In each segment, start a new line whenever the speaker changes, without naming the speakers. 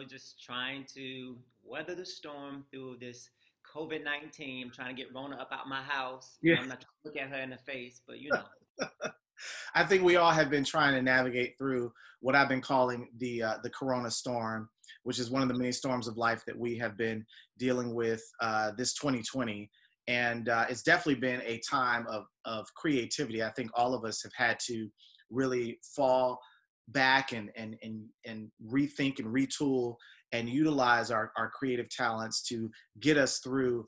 just trying to weather the storm through this COVID-19. I'm trying to get Rona up out my house.
Yeah.
I'm not trying to look at her in the face, but
I think we all have been trying to navigate through what I've been calling the Corona storm, which is one of the many storms of life that we have been dealing with this 2020. And it's definitely been a time of creativity. I think all of us have had to really fall back and rethink and retool and utilize our creative talents to get us through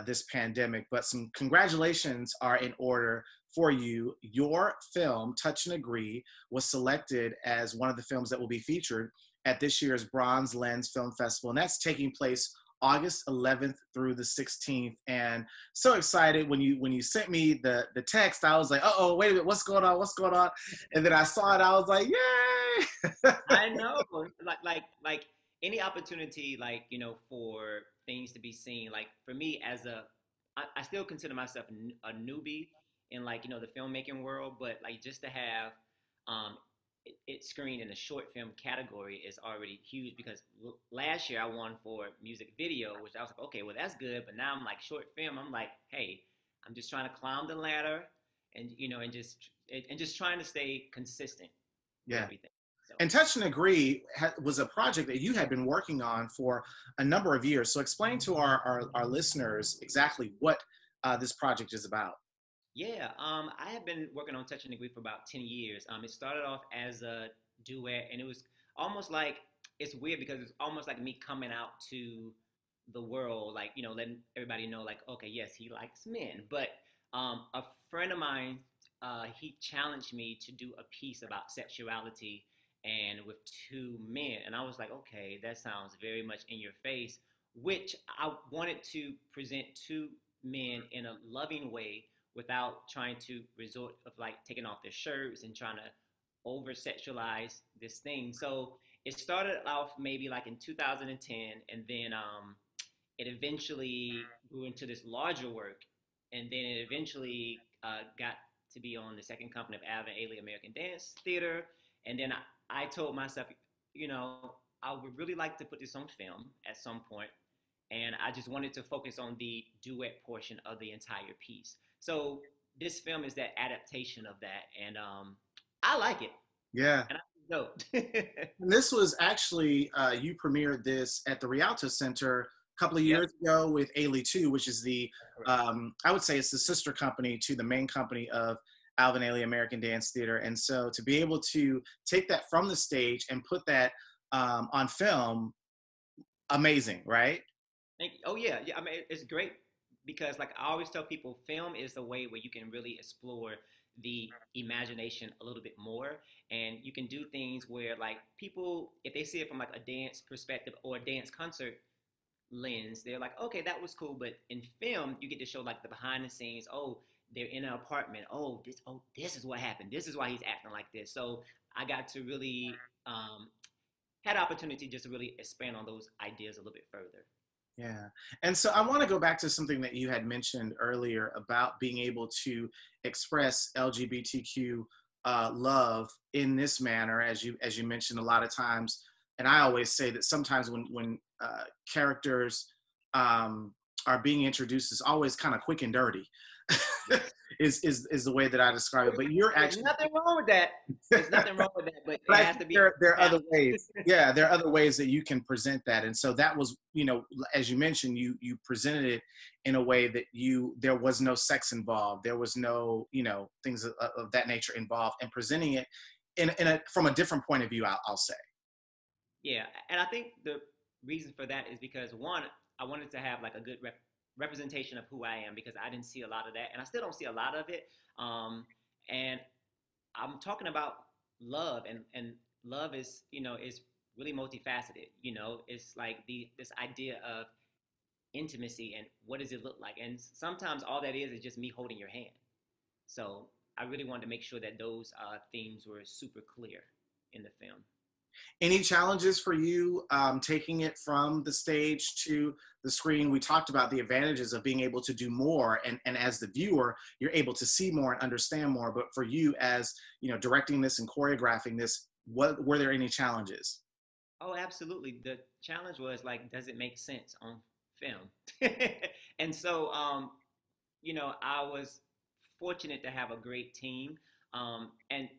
this pandemic. But some congratulations are in order for you. Your film, Touch and Agree, was selected as one of the films that will be featured at this year's Bronze Lens Film Festival, and that's taking place August 11th through the 16th. And so excited when you sent me the text. I was like, oh, wait a minute, what's going on? What's going on? And then I saw it. I was like, yay!
I know, like any opportunity, for things to be seen. Like for me, I still consider myself a newbie in the filmmaking world, but like just to have it screened in the short film category is already huge because last year I won for music video, which I was like, okay, well that's good, but now I'm like short film. I'm like, hey, I'm just trying to climb the ladder, and just trying to stay consistent with
Yeah.
everything. So.
And Touch and Agree was a project that you had been working on for a number of years. So explain to our listeners exactly what this project is about.
Yeah, I have been working on Touch and Agree for about 10 years. It started off as a duet, and it was almost like, it's weird because it's almost like me coming out to the world, like, letting everybody know, like, okay, yes, he likes men. But a friend of mine, he challenged me to do a piece about sexuality and with two men. And I was like, okay, that sounds very much in your face, which I wanted to present two men in a loving way without trying to resort of like taking off their shirts and trying to over sexualize this thing. So it started off maybe like in 2010, and then it eventually grew into this larger work, and then it eventually got to be on the second company of Alvin Ailey American Dance Theater, and then I told myself, I would really like to put this on film at some point, and I just wanted to focus on the duet portion of the entire piece. So this film is that adaptation of that, and I like it.
Yeah.
And I think it's dope.
And this was actually, you premiered this at the Rialto Center a couple of
Yep.
years ago with Ailey 2, which is I would say it's the sister company to the main company of Alvin Ailey American Dance Theater. And so to be able to take that from the stage and put that on film, amazing, right?
Thank you. Oh yeah, yeah. I mean, it's great because, like I always tell people, film is the way where you can really explore the imagination a little bit more, and you can do things where, like, people, if they see it from like a dance perspective or a dance concert lens, they're like, okay, that was cool. But in film, you get to show like the behind the scenes. Oh, they're in an apartment. Oh, this is what happened. This is why he's acting like this. So I got to really had opportunity just to really expand on those ideas a little bit further.
Yeah. And so I want to go back to something that you had mentioned earlier about being able to express LGBTQ love in this manner, as you mentioned a lot of times. And I always say that sometimes when characters are being introduced, it's always kind of quick and dirty. is the way that I describe it. But you're
There's
actually
nothing wrong with that. There's nothing wrong with that, but
but
it
I
has
think
to be
there are other
balanced.
ways. Yeah, there are other ways that you can present that. And so that was, as you mentioned, you presented it in a way that there was no sex involved. There was no, things of that nature involved, and presenting it from a different point of view, I'll say.
Yeah, and I think the reason for that is because, one, I wanted to have like a good representation of who I am, because I didn't see a lot of that, and I still don't see a lot of it. And I'm talking about love, and love is really multifaceted. It's like this idea of intimacy and what does it look like, and sometimes all that is just me holding your hand. So I really wanted to make sure that those themes were super clear in the film.
Any challenges for you taking it from the stage to the screen? We talked about the advantages of being able to do more, and as the viewer, you're able to see more and understand more. But for you, as directing this and choreographing this, were there any challenges?
Oh, absolutely. The challenge was like, does it make sense on film? And so, I was fortunate to have a great team. And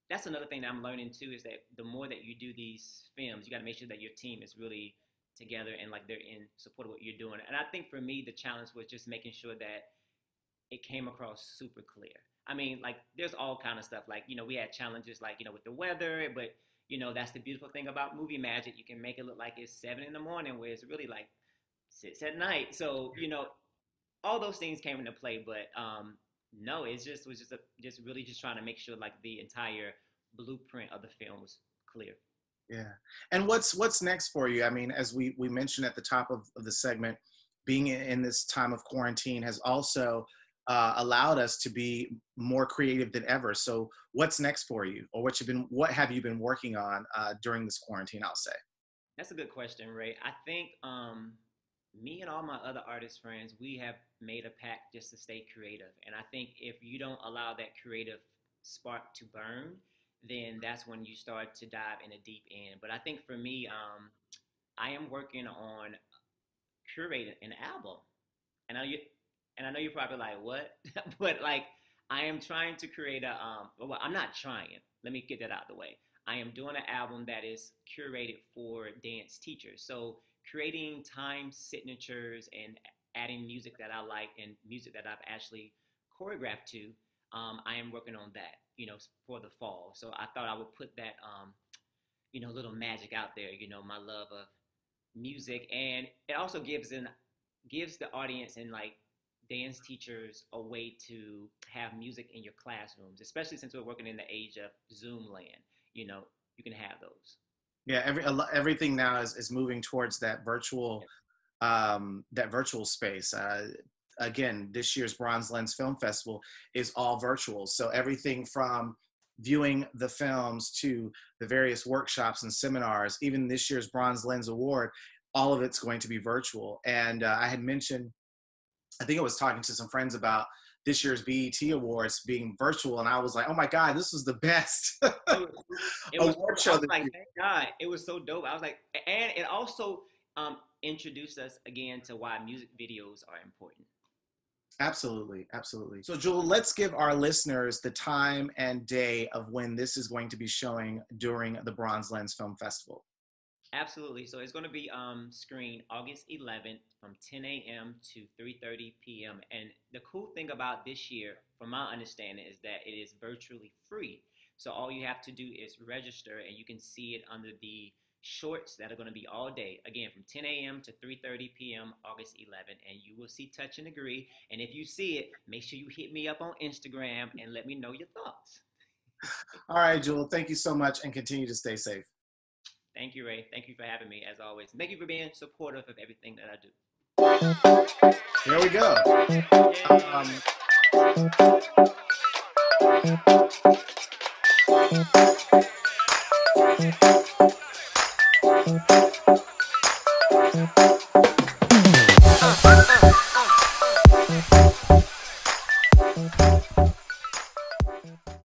that's another thing that I'm learning too is that the more that you do these films, you got to make sure that your team is really together and like they're in support of what you're doing. And I think for me, the challenge was just making sure that it came across super clear. I mean, like there's all kind of stuff. Like we had challenges like with the weather, but that's the beautiful thing about movie magic. You can make it look like it's 7 in the morning, where it's really like 6 at night. So all those things came into play. But no, it just was just really just trying to make sure like the entire blueprint of the film was clear.
Yeah. And what's next for you? I mean, as we mentioned at the top of the segment, being in this time of quarantine has also allowed us to be more creative than ever. So what's next for you, or what have you been working on during this quarantine, I'll say?
That's a good question, Ray. I think me and all my other artist friends, we have made a pact just to stay creative. And I think if you don't allow that creative spark to burn, then that's when you start to dive in a deep end. But I think for me, I am working on curating an album. And I know you're probably like, what? But like, I am trying to create well, I'm not trying. Let me get that out of the way. I am doing an album that is curated for dance teachers. So creating time signatures and adding music that I like and music that I've actually choreographed to. I am working on that, for the fall. So I thought I would put that, little magic out there, my love of music. And it also gives the audience and like dance teachers a way to have music in your classrooms, especially since we're working in the age of Zoom land. You can have those.
Yeah, everything now is moving towards that virtual space. Again, this year's Bronze Lens Film Festival is all virtual. So everything from viewing the films to the various workshops and seminars, even this year's Bronze Lens Award, all of it's going to be virtual. And I had mentioned, I think I was talking to some friends about this year's BET Awards being virtual, and I was like, "Oh my God, this was the best
it was,
award
I
show
was
this
like,
year."
thank God, it was so dope. I was like, and it also introduced us again to why music videos are important.
Absolutely, absolutely. So, Juel, let's give our listeners the time and day of when this is going to be showing during the Bronze Lens Film Festival.
Absolutely. So it's going to be screened August 11th from 10 a.m. to 3:30 p.m. And the cool thing about this year, from my understanding, is that it is virtually free. So all you have to do is register, and you can see it under the shorts that are going to be all day. Again, from 10 a.m. to 3:30 p.m. August 11th, and you will see Touch and Agree. And if you see it, make sure you hit me up on Instagram and let me know your thoughts.
All right, Juel, thank you so much, and continue to stay safe.
Thank you, Ray. Thank you for having me, as always. Thank you for being supportive of everything that I do.
Here we go.